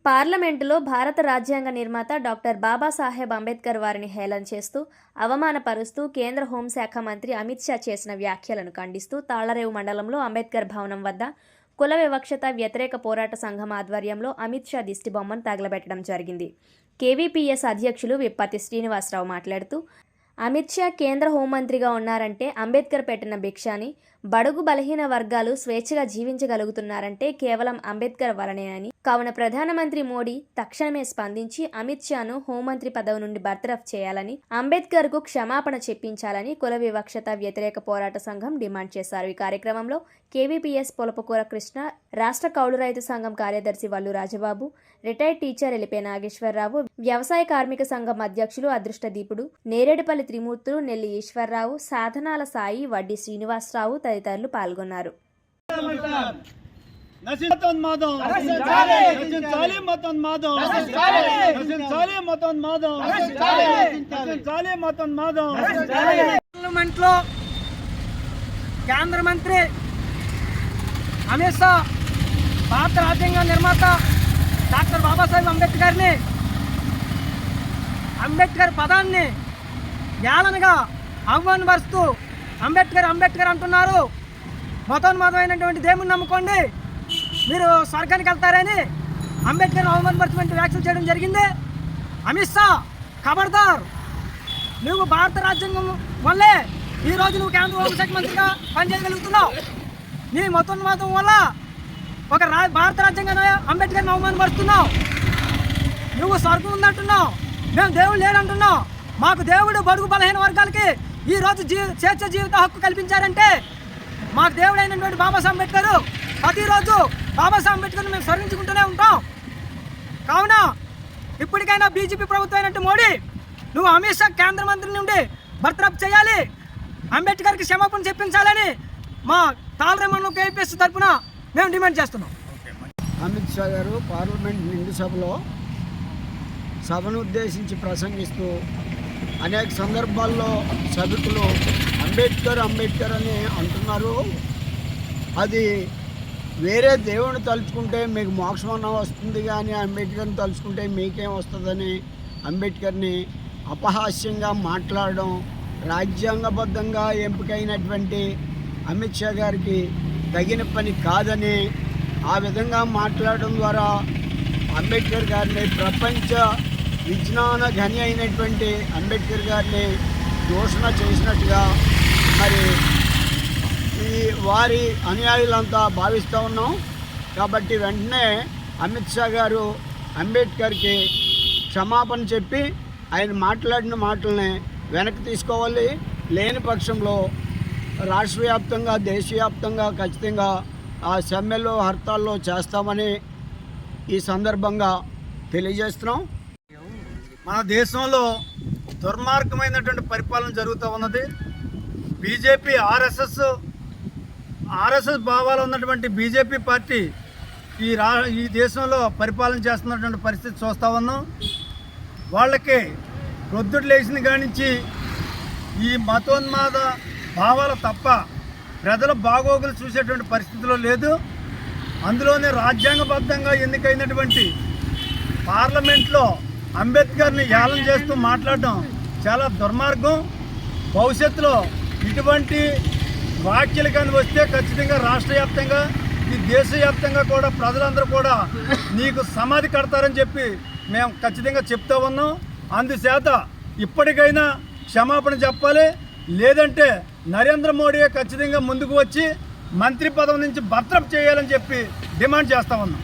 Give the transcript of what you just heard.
పార్లమెంటులో భారత రాజ్యాంగ నిర్మాత డాక్టర్ బాబాసాహెబ్ అంబేద్కర్ వారిని హేళన చేస్తూ, అవమానపరుస్తూ కేంద్ర హోంశాఖ మంత్రి అమిత్ షా చేసిన వ్యాఖ్యలను ఖండిస్తూ తాళ్లరేవు మండలంలో అంబేద్కర్ భవనం వద్ద కుల వివక్షత వ్యతిరేక పోరాట సంఘం ఆధ్వర్యంలో అమిత్ షా దిష్టిబొమ్మను తగలబెట్టడం జరిగింది. కేవీపీఎస్ అధ్యక్షులు విప్పతి శ్రీనివాసరావు మాట్లాడుతూ, అమిత్ షా కేంద్ర హోంమంత్రిగా ఉన్నారంటే అంబేద్కర్ పెట్టిన భిక్షాని, బడుగు బలహీన వర్గాలు స్వేచ్ఛగా జీవించగలుగుతున్నారంటే కేవలం అంబేద్కర్ వలనేనని, కావున ప్రధానమంత్రి మోడీ తక్షణమే స్పందించి అమిత్ షాను హోంమంత్రి పదవి నుండి బర్తరఫ్ చేయాలని, అంబేద్కర్కు క్షమాపణ చెప్పించాలని కుల వివక్షత వ్యతిరేక పోరాట సంఘం డిమాండ్ చేశారు. ఈ కార్యక్రమంలో కేవీపీఎస్ పొలపకూర కృష్ణ, రాష్ట్ర కౌలు రైతు సంఘం కార్యదర్శి వల్లు రాజబాబు, రిటైర్డ్ టీచర్ ఎలిపే నాగేశ్వరరావు, వ్యవసాయ కార్మిక సంఘం అధ్యక్షులు అదృష్ట దీపుడు, నేరేడుపల్లి త్రిమూర్తులు, నెల్లి ఈశ్వరరావు, సాధనాల సాయి, వడ్డీ శ్రీనివాసరావు తదితరులు పాల్గొన్నారు. పార్లమెంట్లో కేంద్ర మంత్రి అమిత్ షా భారత రాజ్యాంగ నిర్మాత డాక్టర్ బాబాసాహెబ్ అంబేద్కర్ పదాన్ని ఏళనగా అవమానపరుస్తూ అంబేద్కర్ అంటున్నారు. మతోన్మాదమైనటువంటి దేవుని నమ్ముకోండి, మీరు స్వర్గానికి వెళ్తారని అంబేద్కర్ అవమానపరిచినటువంటి వ్యాఖ్యలు చేయడం జరిగింది. అమిత్ షా ఖబర్దార్, నువ్వు భారత రాజ్యాంగం వల్లే ఈరోజు నువ్వు కేంద్ర హోంశాఖ మంత్రిగా పనిచేయగలుగుతున్నావు. నీ మతోన్మాదం వల్ల ఒక భారత రాజ్యాంగాన్ని అంబేద్కర్ని అవమానపరుస్తున్నావు. నువ్వు స్వర్గం ఉందంటున్నావు, మేము దేవుడు లేడంటున్నావు. మాకు దేవుడు బడుగు బలహీన వర్గాలకి ఈరోజు స్వేచ్ఛ జీవిత హక్కు కల్పించారంటే మాకు దేవుడు అయినటువంటి బాబాసాహెబ్ అంబేద్కర్, ప్రతిరోజు బాబాసాహెబ్ అంబేద్కర్ని మేము స్మరించుకుంటూనే ఉంటాం. కావున ఇప్పటికైనా బీజేపీ ప్రభుత్వం అయినట్టు మోడీ, నువ్వు అమిత్ షా కేంద్ర మంత్రి నుండి బర్తరఫ్ చేయాలి, అంబేద్కర్కి క్షమాపణ చెప్పించాలని మా తాళ్లరేవు మండలం కేవీపీఎస్ తరఫున మేము డిమాండ్ చేస్తున్నాం. అమిత్ షా గారు పార్లమెంట్ నిండు సభను ఉద్దేశించి ప్రసంగిస్తూ అనేక సందర్భాల్లో సభికులు అంబేద్కర్ అని అంటున్నారు. అది వేరే దేవుని తలుచుకుంటే మీకు మోక్షమన్నా వస్తుంది, కానీ అంబేద్కర్ని తలుచుకుంటే మీకేం వస్తుందని అంబేద్కర్ని అపహాస్యంగా మాట్లాడడం రాజ్యాంగబద్ధంగా ఎంపికైనటువంటి అమిత్ షా గారికి తగిన పని కాదని, ఆ విధంగా మాట్లాడడం ద్వారా అంబేద్కర్ గారిని, ప్రపంచ విజ్ఞాన ఘని అయినటువంటి అంబేద్కర్ గారిని దూషణ చేసినట్టుగా మరి ఈ వారి అనుయాయులంతా భావిస్తూ ఉన్నాం. కాబట్టి వెంటనే అమిత్ షా గారు అంబేద్కర్కి క్షమాపణ చెప్పి ఆయన మాట్లాడిన మాటల్ని వెనక్కి తీసుకోవాలి. లేని పక్షంలో రాష్ట్ర వ్యాప్తంగా, దేశవ్యాప్తంగా ఖచ్చితంగా ఆ సమ్మెలో, హర్తాల్లో చేస్తామని ఈ సందర్భంగా తెలియజేస్తున్నాం. మన దేశంలో దుర్మార్గమైనటువంటి పరిపాలన జరుగుతూ ఉన్నది. బీజేపీ ఆర్ఎస్ఎస్ భావాలు ఉన్నటువంటి బీజేపీ పార్టీ ఈ దేశంలో పరిపాలన చేస్తున్నటువంటి పరిస్థితి చూస్తూ ఉన్నాం. వాళ్ళకి ప్రొద్దుడు లేచిన కానించి ఈ మతోన్మాద భావాలు తప్ప ప్రజల బాగోగులు చూసేటువంటి పరిస్థితిలో లేదు. అందులోనే రాజ్యాంగబద్ధంగా ఎన్నికైనటువంటి పార్లమెంట్లో అంబేద్కర్ని హేళన చేస్తూ మాట్లాడడం చాలా దుర్మార్గం. భవిష్యత్తులో ఇటువంటి వ్యాఖ్యలు కానీ వస్తే ఖచ్చితంగా రాష్ట్ర వ్యాప్తంగా, ఈ దేశవ్యాప్తంగా కూడా ప్రజలందరూ కూడా నీకు సమాధి కడతారని చెప్పి మేము ఖచ్చితంగా చెప్తూ ఉన్నాం. అందుచేత ఇప్పటికైనా క్షమాపణ చెప్పాలి, లేదంటే నరేంద్ర మోడీ ఖచ్చితంగా ముందుకు వచ్చి మంత్రి పదవి నుంచి బర్తరఫ్ చేయాలని చెప్పి డిమాండ్ చేస్తూ ఉన్నాం.